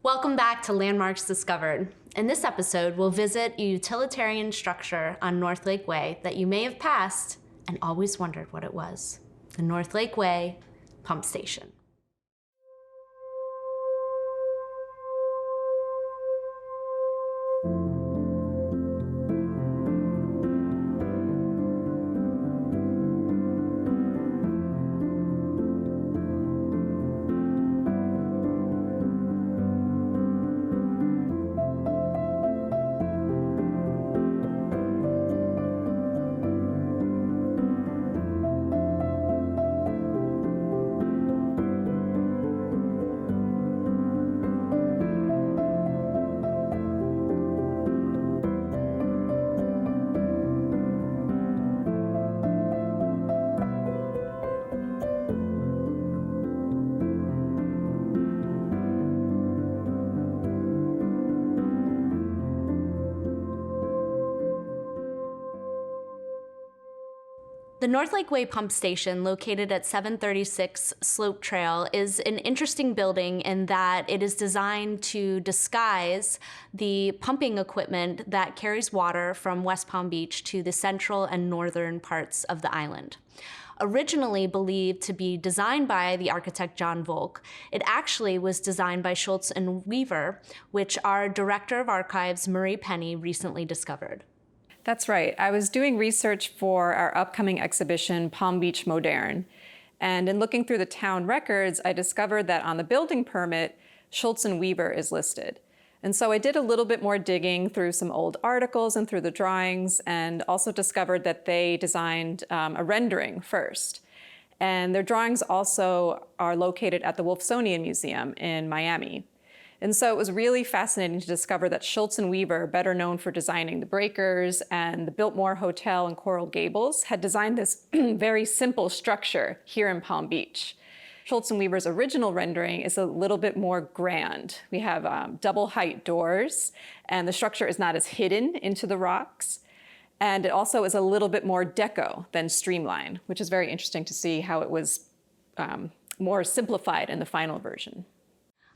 Welcome back to Landmarks Discovered. In this episode, we'll visit a utilitarian structure on North Lake Way that you may have passed and always wondered what it was. The North Lake Way Pump Station. The North Lake Way Pump Station, located at 736 Slope Trail, is an interesting building in that it is designed to disguise the pumping equipment that carries water from West Palm Beach to the central and northern parts of the island. Originally believed to be designed by the architect John Volk, it actually was designed by Schultz and Weaver, which our Director of Archives, Marie Penny, recently discovered. That's right. I was doing research for our upcoming exhibition, Palm Beach Moderne. And in looking through the town records, I discovered that on the building permit, Schultz and Weaver is listed. And so I did a little bit more digging through some old articles and through the drawings, and also discovered that they designed a rendering first. And their drawings also are located at the Wolfsonian Museum in Miami. And so it was really fascinating to discover that Schultz and Weaver, better known for designing the Breakers and the Biltmore Hotel in Coral Gables, had designed this very simple structure here in Palm Beach. Schultz and Weaver's original rendering is a little bit more grand. We have double height doors, and the structure is not as hidden into the rocks. And it also is a little bit more deco than streamline, which is very interesting to see how it was more simplified in the final version.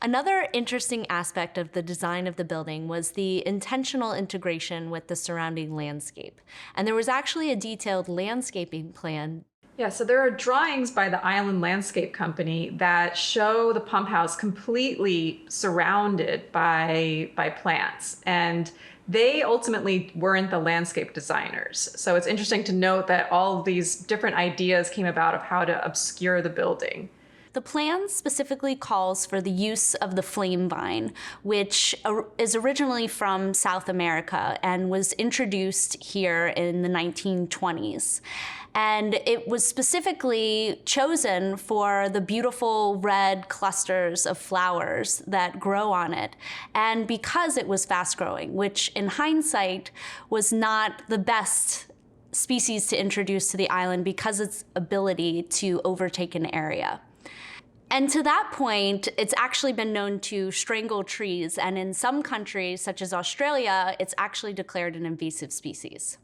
Another interesting aspect of the design of the building was the intentional integration with the surrounding landscape. And there was actually a detailed landscaping plan. Yeah, so there are drawings by the Island Landscape Company that show the pump house completely surrounded by plants. And they ultimately weren't the landscape designers. So it's interesting to note that all of these different ideas came about of how to obscure the building. The plan specifically calls for the use of the flame vine, which is originally from South America and was introduced here in the 1920s. And it was specifically chosen for the beautiful red clusters of flowers that grow on it, and because it was fast growing, which in hindsight was not the best species to introduce to the island because of its ability to overtake an area. And to that point, it's actually been known to strangle trees, and in some countries, such as Australia, it's actually declared an invasive species.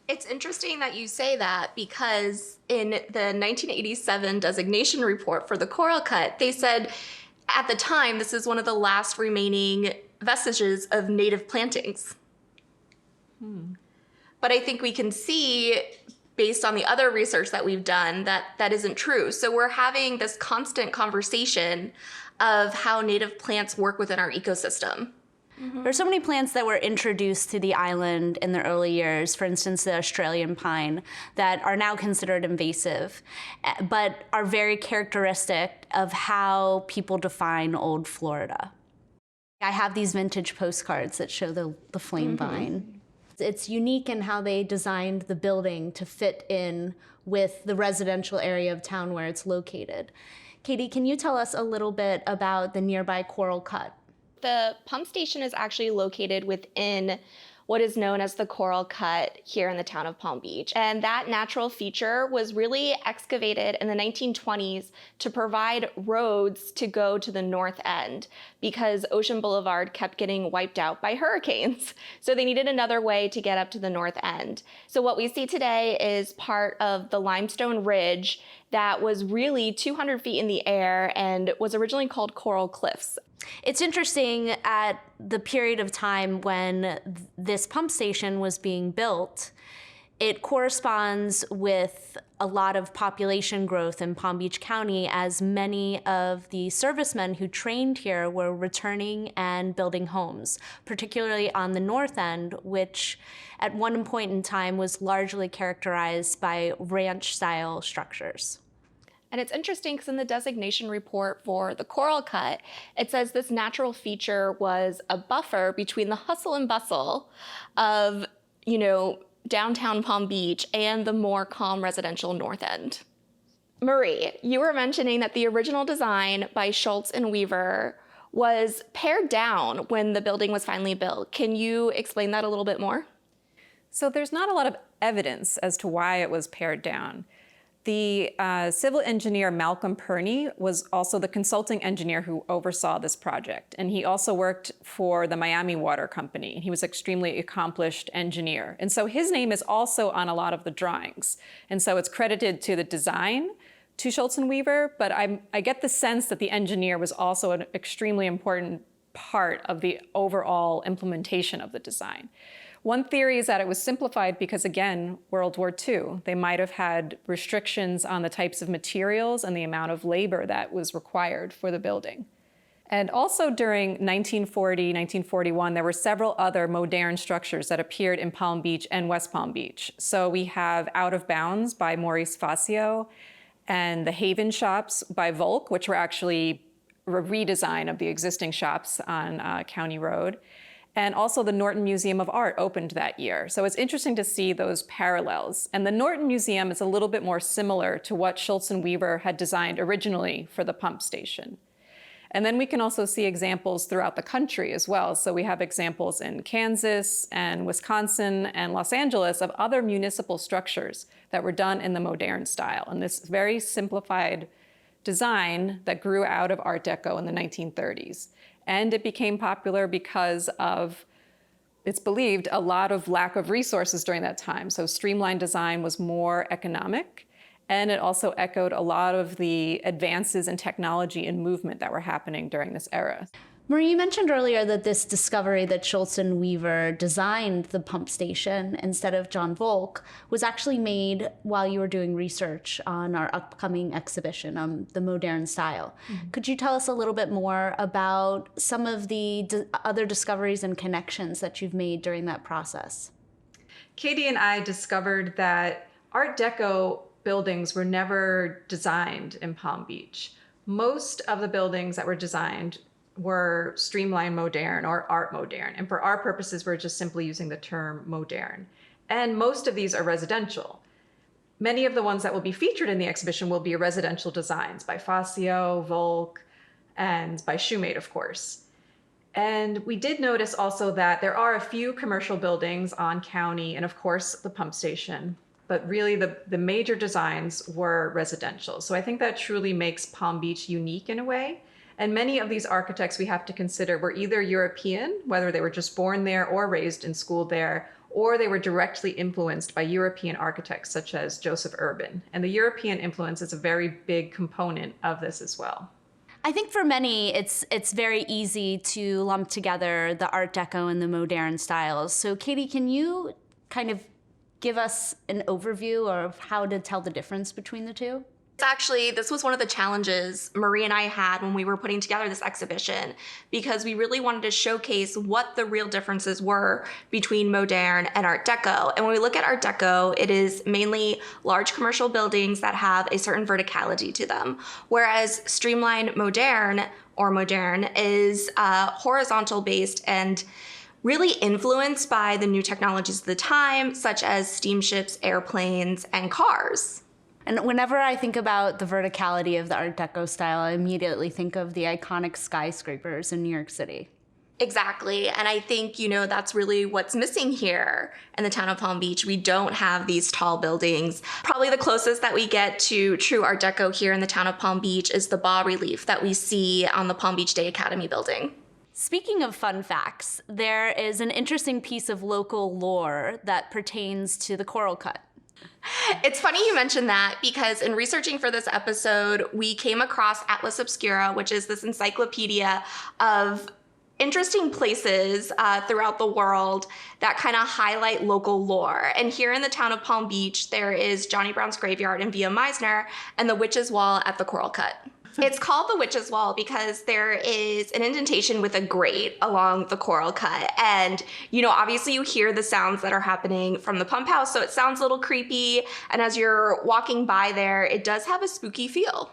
It's interesting that you say that, because in the 1987 designation report for the coral cut, they said at the time this is one of the last remaining vestiges of native plantings. But I think we can see, based on the other research that we've done, that that isn't true. So we're having this constant conversation of how native plants work within our ecosystem. There are so many plants that were introduced to the island in the early years, for instance, the Australian pine, that are now considered invasive, but are very characteristic of how people define old Florida. I have these vintage postcards that show the flame vine. It's unique in how they designed the building to fit in with the residential area of town where it's located. Katie, can you tell us a little bit about the nearby Coral Cut? The pump station is actually located within what is known as the Coral Cut here in the town of Palm Beach. And that natural feature was really excavated in the 1920s to provide roads to go to the north end, because Ocean Boulevard kept getting wiped out by hurricanes. So they needed another way to get up to the north end. So what we see today is part of the limestone ridge that was really 200 feet in the air and was originally called Coral Cliffs. It's interesting, at the period of time when this pump station was being built, it corresponds with a lot of population growth in Palm Beach County, as many of the servicemen who trained here were returning and building homes, particularly on the north end, which at one point in time was largely characterized by ranch-style structures. And it's interesting because in the designation report for the Coral Cut, it says this natural feature was a buffer between the hustle and bustle of, downtown Palm Beach and the more calm residential north end. Marie, you were mentioning that the original design by Schultz and Weaver was pared down when the building was finally built. Can you explain that a little bit more? So there's not a lot of evidence as to why it was pared down. The civil engineer Malcolm Perney was also the consulting engineer who oversaw this project, and he also worked for the Miami Water Company. He was an extremely accomplished engineer, and so his name is also on a lot of the drawings. And so it's credited to the design to Schultz and Weaver, but I get the sense that the engineer was also an extremely important part of the overall implementation of the design. One theory is that it was simplified because, again, World War II. They might have had restrictions on the types of materials and the amount of labor that was required for the building. And also during 1940, 1941, there were several other modern structures that appeared in Palm Beach and West Palm Beach. So we have Out of Bounds by Maurice Facio and the Haven Shops by Volk, which were actually a redesign of the existing shops on County Road. And also the Norton Museum of Art opened that year. So it's interesting to see those parallels. And the Norton Museum is a little bit more similar to what Schultz and Weaver had designed originally for the pump station. And then we can also see examples throughout the country as well. So we have examples in Kansas and Wisconsin and Los Angeles of other municipal structures that were done in the modern style. And this very simplified design that grew out of Art Deco in the 1930s. And it became popular because of, it's believed, a lot of lack of resources during that time. So streamlined design was more economic, and it also echoed a lot of the advances in technology and movement that were happening during this era. Marie, you mentioned earlier that this discovery that Schultz and Weaver designed the pump station instead of John Volk was actually made while you were doing research on our upcoming exhibition, the Moderne Style. Mm-hmm. Could you tell us a little bit more about some of the other discoveries and connections that you've made during that process? Katie and I discovered that Art Deco buildings were never designed in Palm Beach. Most of the buildings that were designed were streamlined modern or art modern. And for our purposes, we're just simply using the term modern. And most of these are residential. Many of the ones that will be featured in the exhibition will be residential designs by Facio, Volk, and by Shoemate, of course. And we did notice also that there are a few commercial buildings on County and, of course, the pump station. But really, the major designs were residential. So I think that truly makes Palm Beach unique in a way. And many of these architects we have to consider were either European, whether they were just born there or raised and schooled there, or they were directly influenced by European architects such as Joseph Urban. And the European influence is a very big component of this as well. I think for many, it's very easy to lump together the Art Deco and the modern styles. So Katie, can you kind of give us an overview of how to tell the difference between the two? Actually, this was one of the challenges Marie and I had when we were putting together this exhibition, because we really wanted to showcase what the real differences were between modern and Art Deco. And when we look at Art Deco, it is mainly large commercial buildings that have a certain verticality to them, whereas streamlined modern or modern is horizontal based and really influenced by the new technologies of the time, such as steamships, airplanes, and cars. And whenever I think about the verticality of the Art Deco style, I immediately think of the iconic skyscrapers in New York City. Exactly. And I think, that's really what's missing here in the town of Palm Beach. We don't have these tall buildings. Probably the closest that we get to true Art Deco here in the town of Palm Beach is the bas-relief that we see on the Palm Beach Day Academy building. Speaking of fun facts, there is an interesting piece of local lore that pertains to the Coral Cut. It's funny you mentioned that because in researching for this episode, we came across Atlas Obscura, which is this encyclopedia of interesting places throughout the world that kind of highlight local lore. And here in the town of Palm Beach, there is Johnny Brown's graveyard in Via Meisner and the Witch's Wall at the Coral Cut. It's called the Witch's Wall because there is an indentation with a grate along the coral cut. And, you know, obviously you hear the sounds that are happening from the pump house, so it sounds a little creepy. And as you're walking by there, it does have a spooky feel.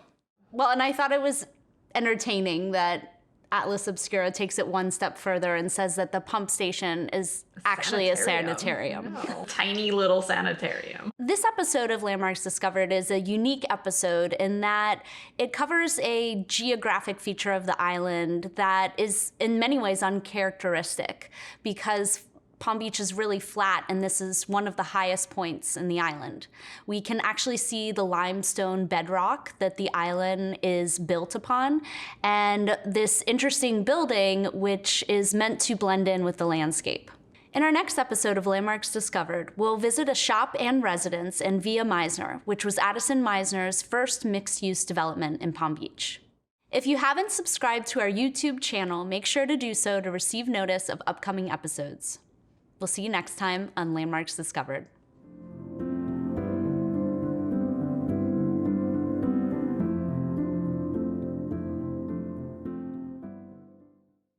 Well, and I thought it was entertaining that Atlas Obscura takes it one step further and says that the pump station is actually a sanitarium. No. Tiny little sanitarium. This episode of Landmarks Discovered is a unique episode in that it covers a geographic feature of the island that is in many ways uncharacteristic because Palm Beach is really flat, and this is one of the highest points in the island. We can actually see the limestone bedrock that the island is built upon, and this interesting building which is meant to blend in with the landscape. In our next episode of Landmarks Discovered, we'll visit a shop and residence in Via Meisner, which was Addison Meisner's first mixed-use development in Palm Beach. If you haven't subscribed to our YouTube channel, make sure to do so to receive notice of upcoming episodes. We'll see you next time on Landmarks Discovered.